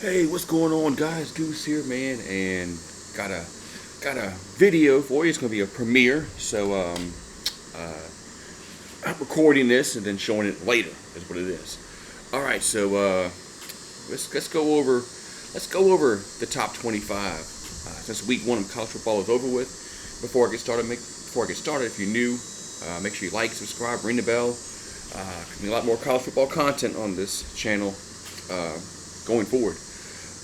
Hey, what's going on, guys? Goose here, man, and got a video for you. It's gonna be a premiere, so I'm recording this and then showing it later. Is what it is. All right, so let's go over the top 25 since week one of college football is over with. Before I get started, if you're new, make sure you like, subscribe, ring the bell. Gonna be a lot more college football content on this channel going forward.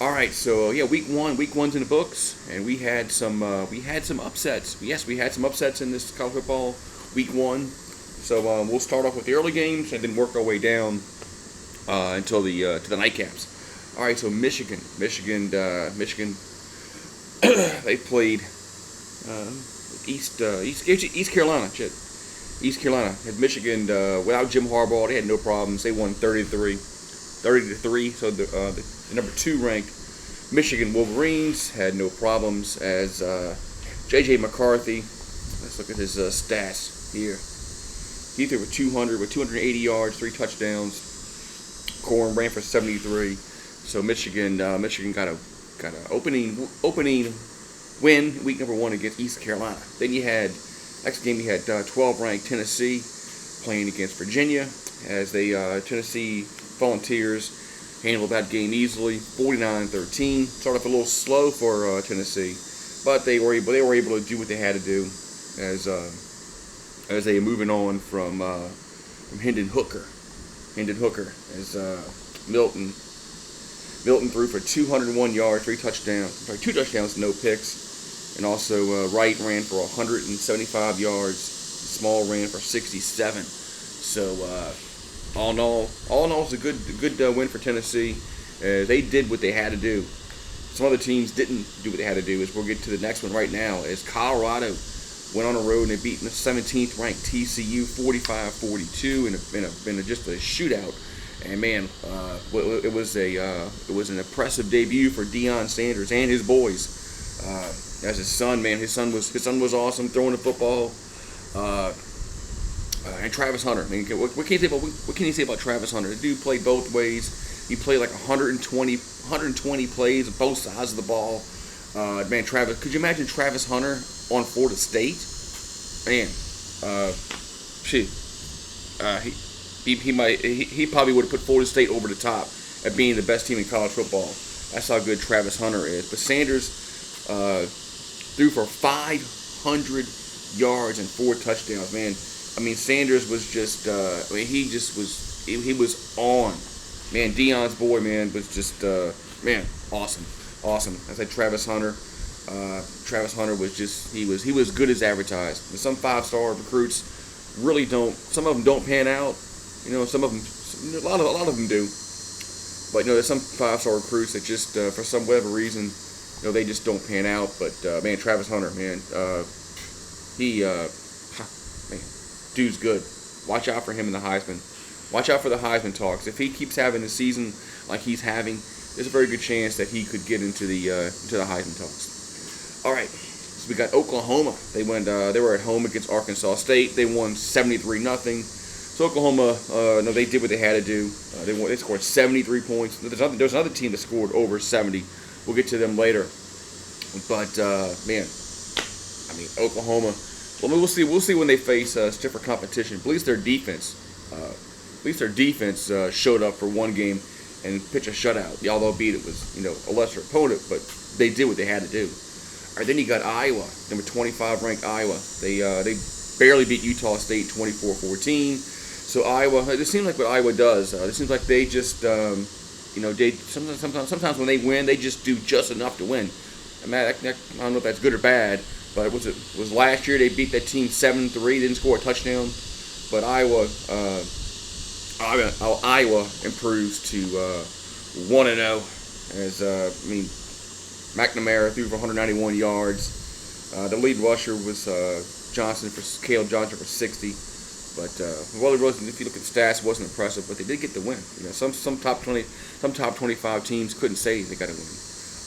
All right, so yeah, week one's in the books, and we had some upsets. Yes, we had some upsets in this college football week one. So we'll start off with the early games and then work our way down until the to the nightcaps. All right, so Michigan, they played East Carolina. Shit. East Carolina had Michigan without Jim Harbaugh. They had no problems. They won 30-3. So the number 2 ranked Michigan Wolverines had no problems as J.J. McCarthy. Let's look at his stats here. He threw for 280 yards, 3 touchdowns. Corn ran for 73. So Michigan got a opening win week number 1 against East Carolina. Then next game you had 12 ranked Tennessee playing against Virginia as Tennessee Volunteers handled that game easily, 49-13. Started off a little slow for Tennessee, but they were able to do what they had to do as they were moving on from Hendon Hooker as Milton threw for 201 yards, 2 touchdowns, no picks, and also Wright ran for 175 yards. Small ran for 67. So. All in all, it's a good win for Tennessee. They did what they had to do. Some other teams didn't do what they had to do. As we'll get to the next one right now, as Colorado went on the road and they beat the 17th ranked TCU 45-42 in just a shootout. And man, it was an impressive debut for Deion Sanders and his boys. As his son was awesome throwing the football. And Travis Hunter. I mean, what can you say about Travis Hunter? The dude played both ways. He played like 120 plays on both sides of the ball. Man, could you imagine Travis Hunter on Florida State? Man, he probably would have put Florida State over the top at being the best team in college football. That's how good Travis Hunter is. But Sanders threw for 500 yards and 4 touchdowns. Man. I mean, Sanders was just, he was on. Man, Deion's boy, man, was just, awesome. I said Travis Hunter. Travis Hunter he was good as advertised. And some 5-star recruits really don't, some of them don't pan out. You know, some of them, a lot of them do. But, you know, there's some 5-star recruits that just, for some whatever reason, you know, they just don't pan out. But, man, Travis Hunter, man, dude's good. Watch out for him in the Heisman. Watch out for the Heisman talks. If he keeps having a season like he's having, there's a very good chance that he could get into the Heisman talks. All right, so we got Oklahoma. They were at home against Arkansas State. They won 73-0. So Oklahoma, they did what they had to do. They scored 73 points. There's another team that scored over 70. We'll get to them later. But man, I mean Oklahoma. Well, we'll see when they face stiffer competition. At least their defense showed up for one game and pitched a shutout. Albeit it was a lesser opponent, but they did what they had to do. All right, then you got Iowa, number 25 ranked Iowa. They barely beat Utah State 24-14. So Iowa, it seems like what Iowa does. It seems like they just sometimes when they win, they just do just enough to win. I mean, I don't know if that's good or bad. But was last year they beat that team 7-3, didn't score a touchdown. But Iowa improves to 1-0 as McNamara threw for 191 yards. The lead rusher was Caleb Johnson for 60. But if you look at the stats, it wasn't impressive. But they did get the win. Some top 25 teams couldn't say they got a win.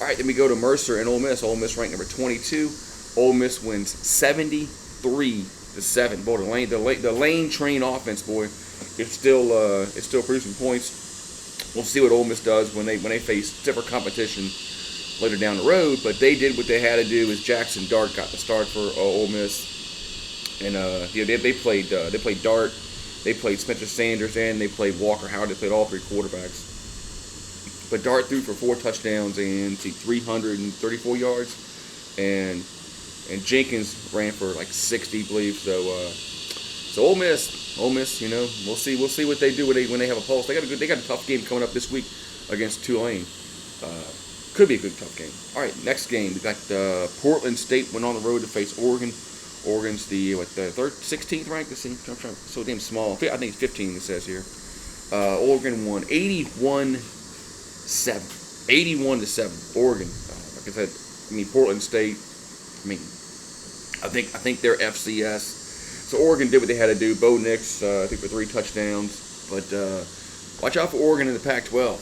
All right, then we go to Mercer and Ole Miss. Ole Miss ranked number 22. Ole Miss wins 73-7. Boy, the lane train offense, boy, it's still producing points. We'll see what Ole Miss does when they face stiffer competition later down the road. But they did what they had to do. As Jackson Dart got the start for Ole Miss, and they played Dart, they played Spencer Sanders, and they played Walker Howard. They played all three quarterbacks. But Dart threw for 4 touchdowns and 334 yards, and Jenkins ran for like 60, I believe. So Ole Miss, we'll see what they do when they have a pulse. They got a tough game coming up this week against Tulane. Could be a good tough game. All right, next game we got Portland State went on the road to face Oregon. Oregon's the 16th ranked. This thing, so damn small. I think it's 15. It says here. Oregon won 81-7. 81-7. Oregon. Like I said, Portland State. I think they're FCS. So Oregon did what they had to do. Bo Nix, I think, for 3 touchdowns. But watch out for Oregon in the Pac-12.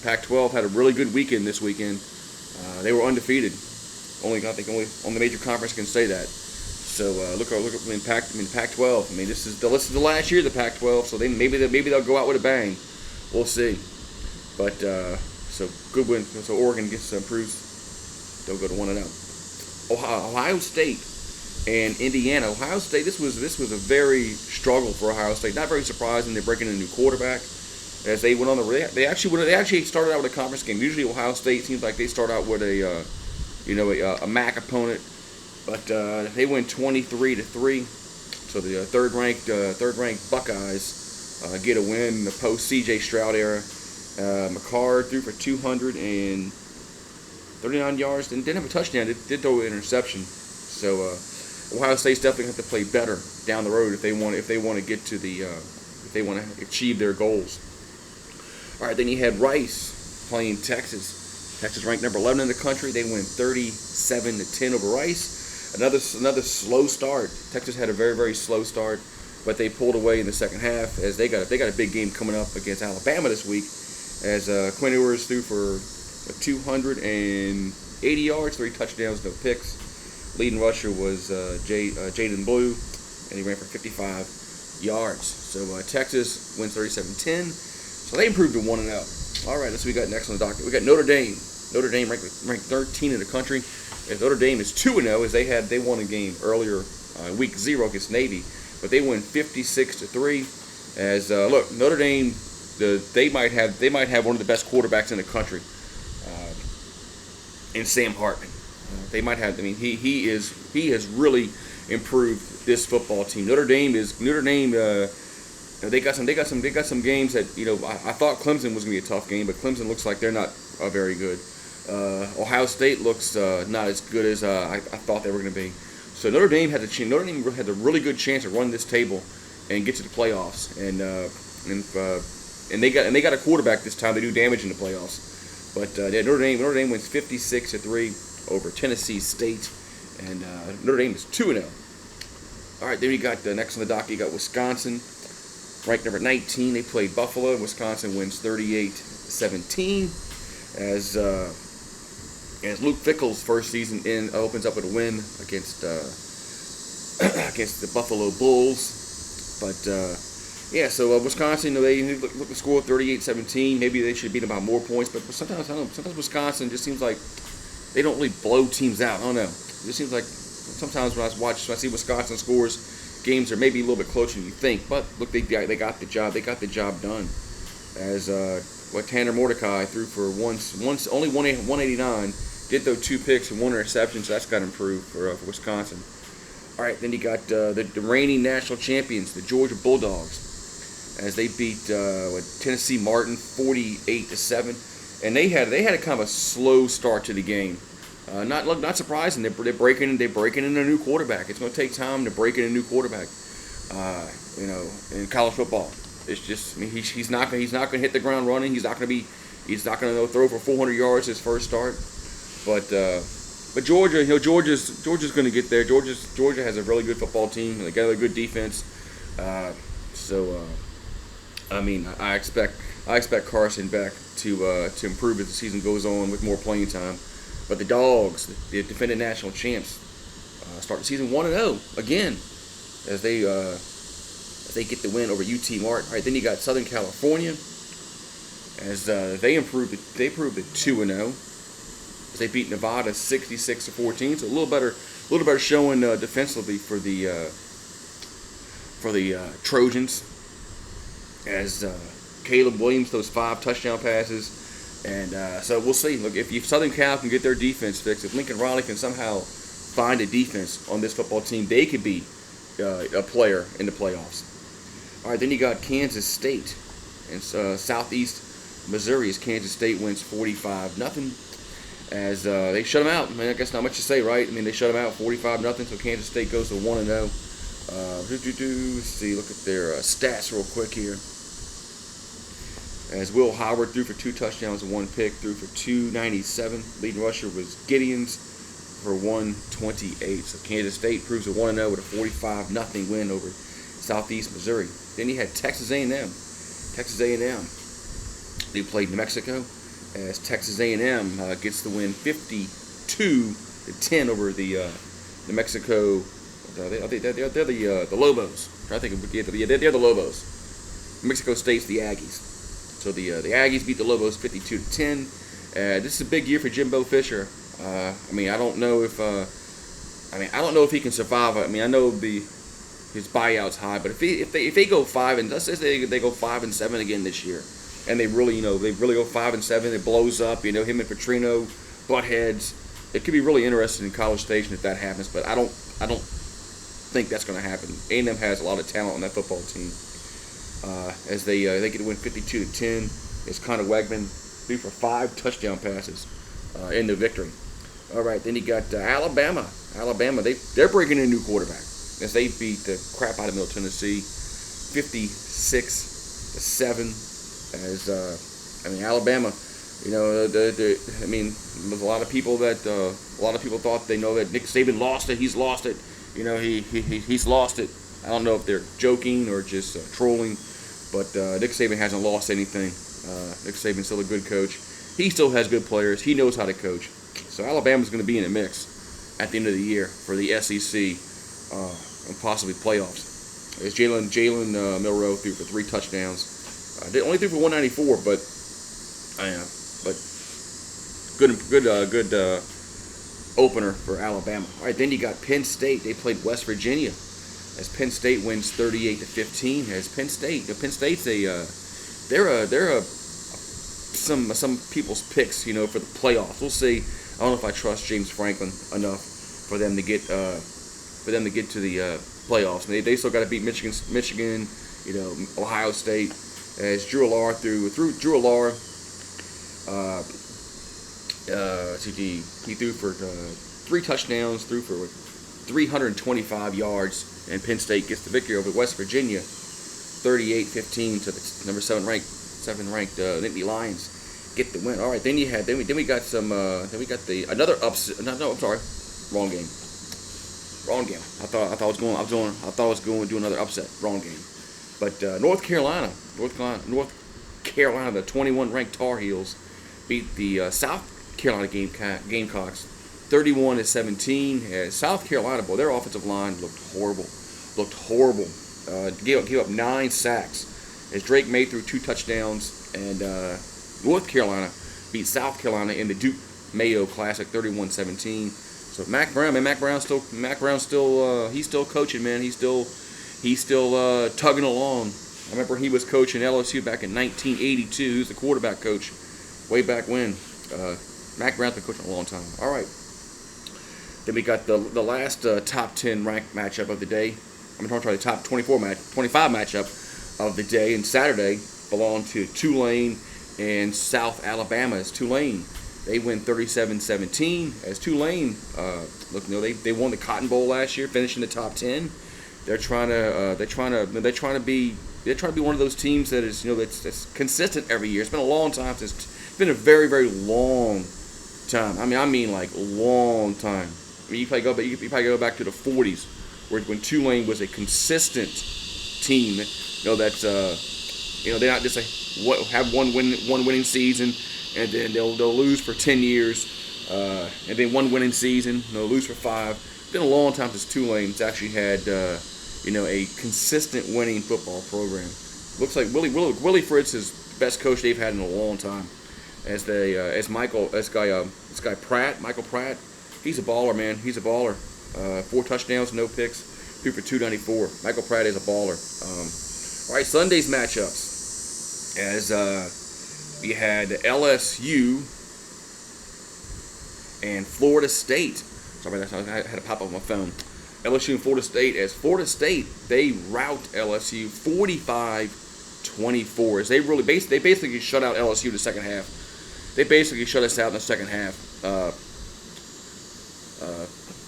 Pac-12 had a really good weekend this weekend. They were undefeated. Only on the major conference can say that. So look at Pac-12. This is the last year of the Pac-12. So maybe they'll go out with a bang. We'll see. But so good win. So Oregon gets improves. They'll go to 1-0. Ohio State and Indiana. Ohio State. This was a very struggle for Ohio State. Not very surprising. They're breaking in a new quarterback. As they went on they actually started out with a conference game. Usually Ohio State seems like they start out with a MAC opponent, but they went 23-3. So the third ranked Buckeyes get a win in the post C.J. Stroud era. McCard threw for 239 yards and didn't have a touchdown. Did throw an interception. So Ohio State's definitely have to play better down the road if they want to get to if they want to achieve their goals. All right, then you had Rice playing Texas. Texas ranked number 11 in the country. They win 37-10 over Rice. Another slow start. Texas had a very, very slow start, but they pulled away in the second half as they got a big game coming up against Alabama this week. As Quinn Ewers threw for 280 yards, 3 touchdowns, no picks. Leading rusher was Jaden Blue, and he ran for 55 yards. So Texas wins 37-10. So they improved to 1-0. All right, let's see what we got next on the docket. We got Notre Dame. Notre Dame ranked 13 in the country. As Notre Dame is 2-0, as they won a game earlier week 0 against Navy, but they won 56-3. As look, Notre Dame, they might have one of the best quarterbacks in the country, in Sam Hartman. They might have. He has really improved this football team. Notre Dame. They got some games that I thought Clemson was going to be a tough game, but Clemson looks like they're not very good. Ohio State looks not as good as I thought they were going to be. So Notre Dame had a really good chance to run this table and get to the playoffs, and they got a quarterback this time. They do damage in the playoffs, but Notre Dame wins 56-3 over Tennessee State, and Notre Dame is 2-0. All right, then we got next on the docket. You got Wisconsin. Ranked number 19, they played Buffalo. Wisconsin wins 38-17. As Luke Fickell's first season opens up with a win against the Buffalo Bulls. But so Wisconsin, they look the score 38-17. Maybe they should beat them by more points. But sometimes Wisconsin just seems like they don't really blow teams out. I don't know. It just seems like sometimes when I see Wisconsin scores, games are maybe a little bit closer than you think, but look, they got the job. They got the job done. As Tanner Mordecai threw for only 189, did throw 2 picks and 1 interception, so that's got improved for Wisconsin. All right, then you got the reigning national champions, the Georgia Bulldogs, as they beat Tennessee Martin 48-7, and they had a kind of a slow start to the game. Not surprising. They're breaking in a new quarterback. It's going to take time to break in a new quarterback. In college football, it's just he's not going to hit the ground running. He's not going to throw for 400 yards his first start. But Georgia, Georgia's going to get there. Georgia has a really good football team. They got a good defense. I expect Carson back to improve as the season goes on with more playing time. But the Dogs, the defending national champs, start the season 1-0 again as they get the win over UT Martin. All right, then you got Southern California. as they improved it. They proved it 2-0. They beat Nevada 66-14. So a little better showing defensively for the Trojans. As Caleb Williams those 5 touchdown passes, and so we'll see. Look, if Southern Cal can get their defense fixed, if Lincoln Riley can somehow find a defense on this football team, they could be a player in the playoffs. All right, then you got Kansas State and Southeast Missouri. As Kansas State wins 45-0, as they shut them out. I mean, I guess not much to say, right? I mean, they shut them out 45-0, so Kansas State goes to 1-0. Let's see, look at their stats real quick here. As Will Howard threw for 2 touchdowns and 1 pick, threw for 297. Leading rusher was Gideons for 128. So Kansas State proves a 1-0 with a 45-0 win over Southeast Missouri. Then you had Texas A&M. Texas A&M, they played New Mexico, as Texas A&M gets the win 52-10 over the New Mexico. They're the Lobos. They're the Lobos. New Mexico State's the Aggies. So the Aggies beat the Lobos 52-10. This is a big year for Jimbo Fisher. I don't know if he can survive. I mean, I know his buyout's high, but if they go 5 and let's say they go 5-7 again this year, and they really go 5-7, it blows up. Him and Petrino butt heads. It could be really interesting in College Station if that happens, but I don't think that's going to happen. A&M has a lot of talent on that football team. As they get to win 52-10, as Connor Wegman threw for 5 touchdown passes in the victory. All right, then you got Alabama. Alabama, they're bringing in a new quarterback as they beat the crap out of Middle Tennessee 56-7. As Alabama, there's a lot of people thought they know that Nick Saban lost it. He's lost it. He's lost it. I don't know if they're joking or just trolling, but Nick Saban hasn't lost anything. Nick Saban's still a good coach. He still has good players. He knows how to coach. So Alabama's going to be in the mix at the end of the year for the SEC and possibly playoffs. As Jalen Milroe threw for 3 touchdowns. They only threw for 194, but good opener for Alabama. All right, then you got Penn State. They played West Virginia. As Penn State wins 38-15. As Penn State's they're some people's picks, for the playoffs. We'll see. I don't know if I trust James Franklin enough for them to get to the playoffs. I mean, they still got to beat Michigan, Ohio State. As Drew Allar he threw for 3 touchdowns, threw for 325 yards, and Penn State gets the victory over West Virginia, 38-15 to the number 7 ranked Nittany Lions. Get the win. All right, then we got another upset. No, I'm sorry, wrong game. I thought I was going to do another upset. Wrong game. But North Carolina, the 21 ranked Tar Heels beat the South Carolina Gamecocks 31-17. South Carolina, boy, their offensive line looked horrible. Gave up 9 sacks as Drake May threw 2 touchdowns, and North Carolina beat South Carolina in the Duke Mayo Classic 31-17. So Mac Brown's still he's still coaching, man. He's still tugging along. I remember he was coaching LSU back in 1982. He was the quarterback coach way back when. Mac Brown's been coaching a long time. All right. Then we got the last top 10 ranked matchup of the day. I'm going to try the top 25 matchup of the day. And Saturday belonged to Tulane and South Alabama. As Tulane, they win 37-17. As Tulane, they won the Cotton Bowl last year, finishing the top 10. They're trying to be one of those teams that is that's consistent every year. It's been a long time since. It's been a very, very long time. I mean like long time. I mean, you probably go back to the 40s, when Tulane was a consistent team. That's they're not just have one winning season and then they'll lose for 10 years, and then one winning season they'll lose for 5. It's been a long time since Tulane's actually had a consistent winning football program. Looks like Willie Fritz is best coach they've had in a long time. As this guy Pratt, Michael Pratt, he's a baller, man. He's a baller. 4 touchdowns, no picks, 3 for 294. Michael Pratt is a baller. All right, Sunday's matchups. As we had LSU and Florida State. Sorry about that. I had to pop up on my phone. LSU and Florida State. As Florida State, they rout LSU 45-24. As they basically shut out LSU the second half. They basically shut us out in the second half.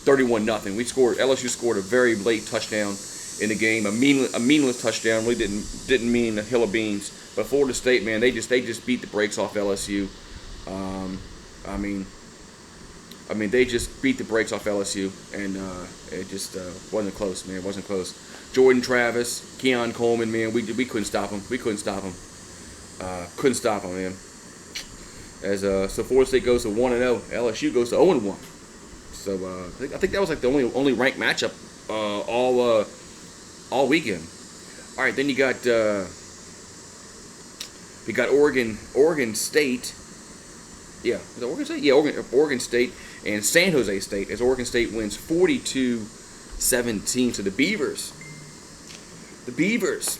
31-0. LSU scored a very late touchdown in the game. A meaningless touchdown. Really didn't mean a hill of beans. But Florida State, man, they just beat the brakes off LSU. They just beat the brakes off LSU, and it just wasn't close, man. It wasn't close. Jordan Travis, Keon Coleman, man, we couldn't stop him. Couldn't stop him, man. As so Florida State goes to 1-0, LSU goes to 0-1. So I think that was like the only ranked matchup all weekend. All right, then you got Oregon State. Yeah, is it Oregon State? Yeah, Oregon State and San Jose State. As Oregon State wins 42-17 to the Beavers. The Beavers,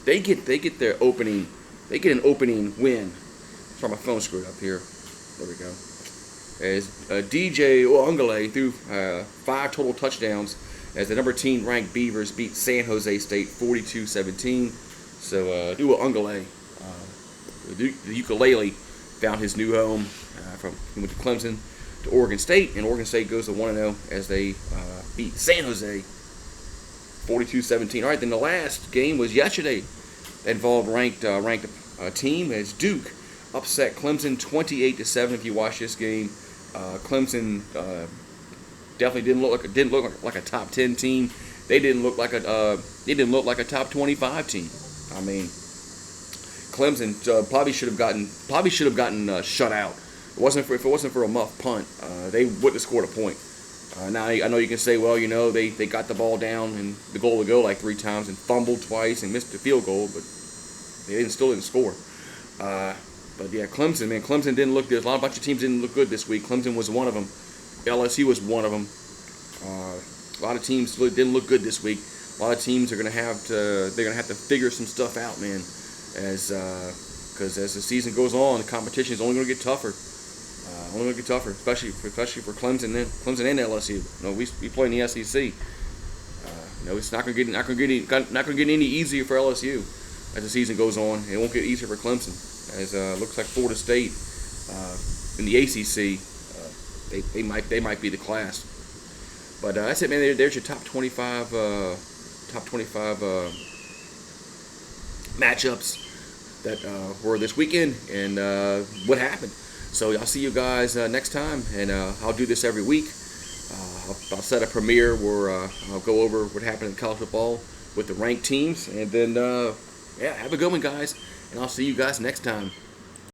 they get an opening win. Sorry, my phone screwed up here. There we go. As DJ Uiagalelei threw 5 total touchdowns as the number 10 ranked Beavers beat San Jose State 42-17. So Uiagalelei, the ukulele, found his new home. He went to Clemson to Oregon State, and Oregon State goes to 1-0 as they beat San Jose 42-17. All right, then the last game was yesterday. That involved ranked team as Duke upset Clemson 28-7. If you watch this game, Clemson definitely didn't look like a top 10 team. They didn't look like a top 25 team. I mean, Clemson probably should have gotten shut out. If it wasn't for a muff punt, they wouldn't have scored a point. Now I know you can say, well, they got the ball down and the goal to go like 3 times and fumbled twice and missed the field goal, but they still didn't score. But yeah, Clemson, man, Clemson didn't look good. A bunch of teams didn't look good this week. Clemson was one of them. LSU was one of them. A lot of teams didn't look good this week. A lot of teams are gonna have to figure some stuff out, man. Because as the season goes on, the competition is only going to get tougher. Especially for Clemson and LSU. We play in the SEC. It's not going to get any easier for LSU as the season goes on. It won't get easier for Clemson. As looks like Florida State in the ACC, they might be the class. But that's it, man. There's your top 25 matchups that were this weekend and what happened. So I'll see you guys next time, and I'll do this every week. I'll set a premiere where I'll go over what happened in college football with the ranked teams, and then have a good one, guys, and I'll see you guys next time.